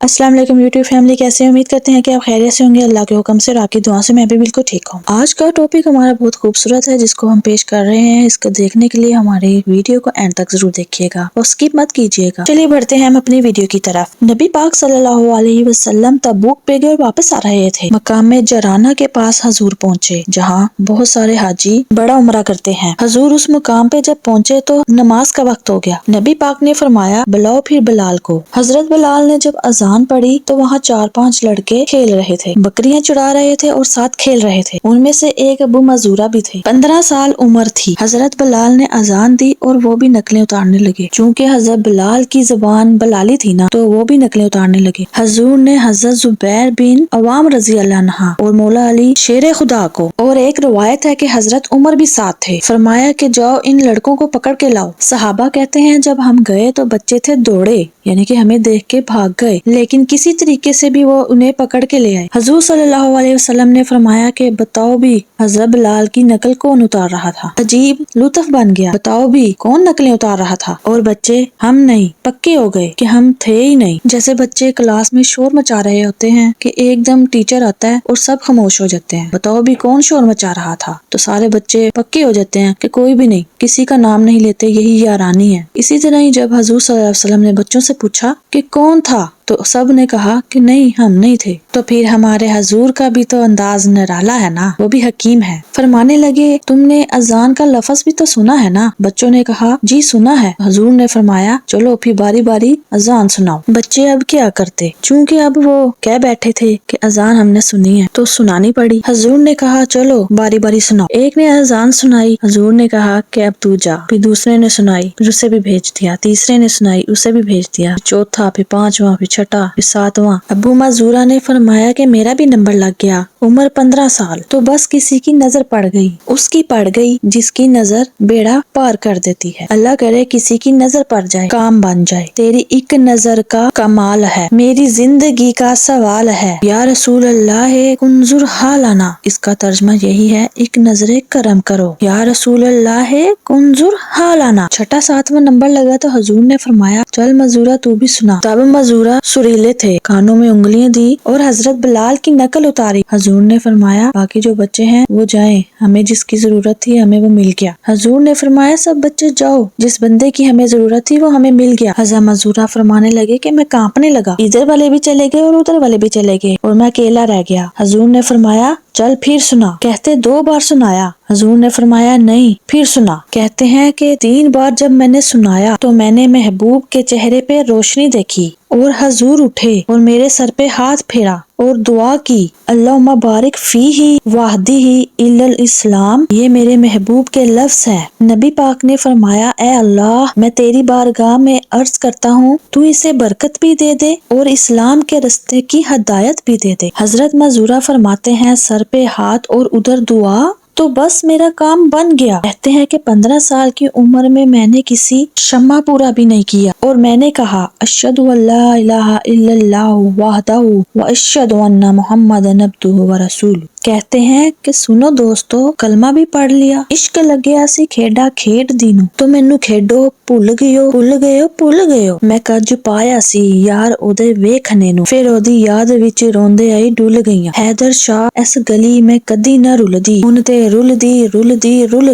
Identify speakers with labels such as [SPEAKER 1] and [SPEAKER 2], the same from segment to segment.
[SPEAKER 1] السلام علیکم YouTube family, کیسے ہیں؟ امید کرتے ہیں کہ آپ خیریت سے ہوں گے۔ اللہ کے حکم سے اور آپ کی دعا سے میں بھی بالکل ٹھیک ہوں۔ آج کا ٹاپک ہمارا بہت خوبصورت ہے جس کو ہم پیش کر رہے ہیں۔ اس کو دیکھنے کے لیے ہماری ویڈیو کو اینڈ تک ضرور دیکھیے گا اور سکپ مت کیجیے گا۔ چلیے بڑھتے ہیں ہم اپنی ویڈیو کی طرف۔ نبی پاک صلی اللہ علیہ وسلم تبوک پہ گئے اور واپس آ رہے تھے۔ مقام جرانہ کے پاس حضور پہنچے جہاں بہت سارے حاجی بڑا عمرہ کرتے ہیں۔ حضور اس مقام پہ جب پہنچے تو نماز کا وقت ہو گیا۔ نبی پاک نے فرمایا بلاؤ پھر بلال کو۔ حضرت بلال نے جب اذان پڑھی تو وہاں 4-5 لڑکے کھیل رہے تھے، بکریاں چڑا رہے تھے اور ساتھ کھیل رہے تھے۔ ان میں سے ایک ابو مزورہ بھی تھے۔ 15 سال عمر تھی۔ حضرت بلال نے اذان دی اور وہ بھی نقلیں اتارنے لگے۔ چونکہ حضرت بلال کی زبان بلالی تھی نا تو وہ بھی نقلیں اتارنے لگے۔ حضور نے حضرت زبیر بن عوام رضی اللہ عنہ اور مولا علی شیر خدا کو، اور ایک روایت ہے کہ حضرت عمر بھی ساتھ تھے، فرمایا کہ جاؤ ان لڑکوں کو پکڑ کے لاؤ۔ صحابہ کہتے ہیں جب ہم گئے تو بچے تھے دوڑے، یعنی کہ ہمیں دیکھ کے بھاگ گئے، لیکن کسی طریقے سے بھی وہ انہیں پکڑ کے لے آئے۔ حضور صلی اللہ علیہ وسلم نے فرمایا کہ بتاؤ بھی حضرت بلال کی نقل کون اتار رہا تھا؟ عجیب لطف بن گیا، بتاؤ بھی کون نقلیں اتار رہا تھا؟ اور بچے ہم نہیں، پکے ہو گئے کہ ہم تھے ہی نہیں۔ جیسے بچے کلاس میں شور مچا رہے ہوتے ہیں کہ ایک دم ٹیچر آتا ہے اور سب خاموش ہو جاتے ہیں، بتاؤ بھی کون شور مچا رہا تھا؟ تو سارے بچے پکے ہو جاتے ہیں کہ کوئی بھی نہیں، کسی کا نام نہیں لیتے، یہی یارانی ہے۔ اسی طرح ہی جب حضور صلی اللہ علیہ وسلم نے بچوں سے پوچھا کہ کون تھا تو سب نے کہا کہ نہیں، ہم نہیں تھے۔ تو پھر ہمارے حضور کا بھی تو انداز نرالا ہے نا، وہ بھی حکیم ہے۔ فرمانے لگے تم نے اذان کا لفظ بھی تو سنا ہے نا؟ بچوں نے کہا جی سنا ہے۔ حضور نے فرمایا چلو پھر باری باری اذان سناؤ۔ بچے اب کیا کرتے، چونکہ اب وہ کہہ بیٹھے تھے کہ اذان ہم نے سنی ہے تو سنانی پڑی۔ حضور نے کہا چلو باری باری سناؤ۔ ایک نے اذان سنائی، حضور نے کہا کہ اب تو جا۔ پھر دوسرے نے سنائی، پھر اسے بھی بھیج دیا۔ تیسرے نے سنائی، اسے بھی بھیج دیا۔ چوتھا، پھر پانچواں، پھر چھٹا، پھر ساتواں۔ ابو مزورہ نے فرمایا کہ میرا بھی نمبر لگ گیا، عمر 15 سال۔ تو بس کسی کی نظر پڑ گئی، اس کی پڑ گئی جس کی نظر بیڑا پار کر دیتی ہے۔ اللہ کرے کسی کی نظر پڑ جائے، کام بن جائے۔ تیری ایک نظر کا کمال ہے، میری زندگی کا سوال ہے، یا رسول اللہ انظر حالنا۔ اس کا ترجمہ یہی ہے، ایک نظر کرم کرو، یا رسول اللہ انظر حالنا۔ چھٹا ساتواں نمبر لگا تو حضور نے فرمایا چل مزورہ تو بھی سنا۔ تب مزورہ سریلے تھے، کانوں میں انگلیاں دی اور حضرت بلال کی نقل اتاری۔ حضور نے فرمایا باقی جو بچے ہیں وہ جائیں، ہمیں جس کی ضرورت تھی ہمیں وہ مل گیا۔ حضور نے فرمایا سب بچے جاؤ، جس بندے کی ہمیں ضرورت تھی وہ ہمیں مل گیا۔ حضرت مزورہ فرمانے لگے کہ میں کانپنے لگا، ادھر والے بھی چلے گئے اور ادھر والے بھی چلے گئے اور میں اکیلا رہ گیا۔ حضور نے فرمایا چل پھر سنا، کہتے 2 بار سنایا۔ حضور نے فرمایا نہیں، پھر سنا۔ کہتے ہیں کہ 3 بار جب میں نے سنایا تو میں نے محبوب کے چہرے پہ روشنی دیکھی اور حضور اٹھے اور میرے سر پہ ہاتھ پھیرا اور دعا کی اللہم بارک فیہ وہدہ الی الاسلام۔ یہ میرے محبوب کے لفظ ہیں۔ نبی پاک نے فرمایا اے اللہ، میں تیری بارگاہ میں عرض کرتا ہوں تو اسے برکت بھی دے دے اور اسلام کے رستے کی ہدایت بھی دے دے۔ حضرت مزورہ فرماتے ہیں سر پہ ہاتھ اور ادھر دعا تو بس میرا کام بن گیا۔ کہتے ہیں کہ 15 سال کی عمر میں نے کسی شمع پورا بھی نہیں کیا اور میں نے کہا اشہد ان لا الہ الا اللہ وحدہ واشہد ان محمدًا عبدہ ورسولہ۔ کہتے ہیں کہ سنو دوستو، کلمہ بھی پڑھ لیا، عشق لگیا سی کھیڈا کھیڈ دینو، تو مینو کھیڈو بھول گئیو بھول گئیو بھول گئیو، میں کج پایا سی یار اودے ویکھنے نو، پھر اودی یاد وچ روندے آئی ڈل گئیاں، حیدر شاہ اس گلی میں کدی نہ رلدی، ہن تے رل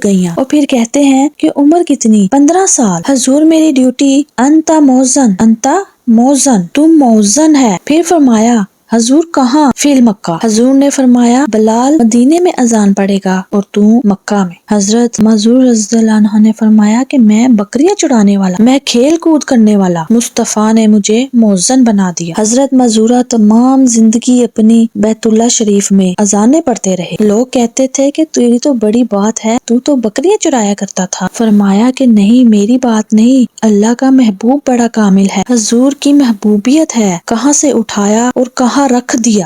[SPEAKER 1] گئیاں۔ اور پھر کہتے ہیں کہ عمر کتنی؟ 15 سال۔ حضور میری ڈیوٹی انتا موزن، تم موزن ہے۔ پھر فرمایا حضور کہاں؟ فی المکہ۔ حضور نے فرمایا بلال مدینے میں اذان پڑھے گا اور تو مکہ میں۔ حضرت مزور رضی اللہ عنہ نے فرمایا کہ میں بکریاں چڑانے والا، میں کھیل کود کرنے والا، مصطفیٰ نے مجھے موزن بنا دیا۔ حضرت مزورہ تمام زندگی اپنی بیت اللہ شریف میں اذانیں پڑھتے رہے۔ لوگ کہتے تھے کہ تیری تو بڑی بات ہے، تو بکریاں چرایا کرتا تھا۔ فرمایا کہ نہیں، میری بات نہیں، اللہ کا محبوب بڑا کامل ہے، حضور کی محبوبیت ہے، کہاں سے اٹھایا اور کہاں رکھ دیا۔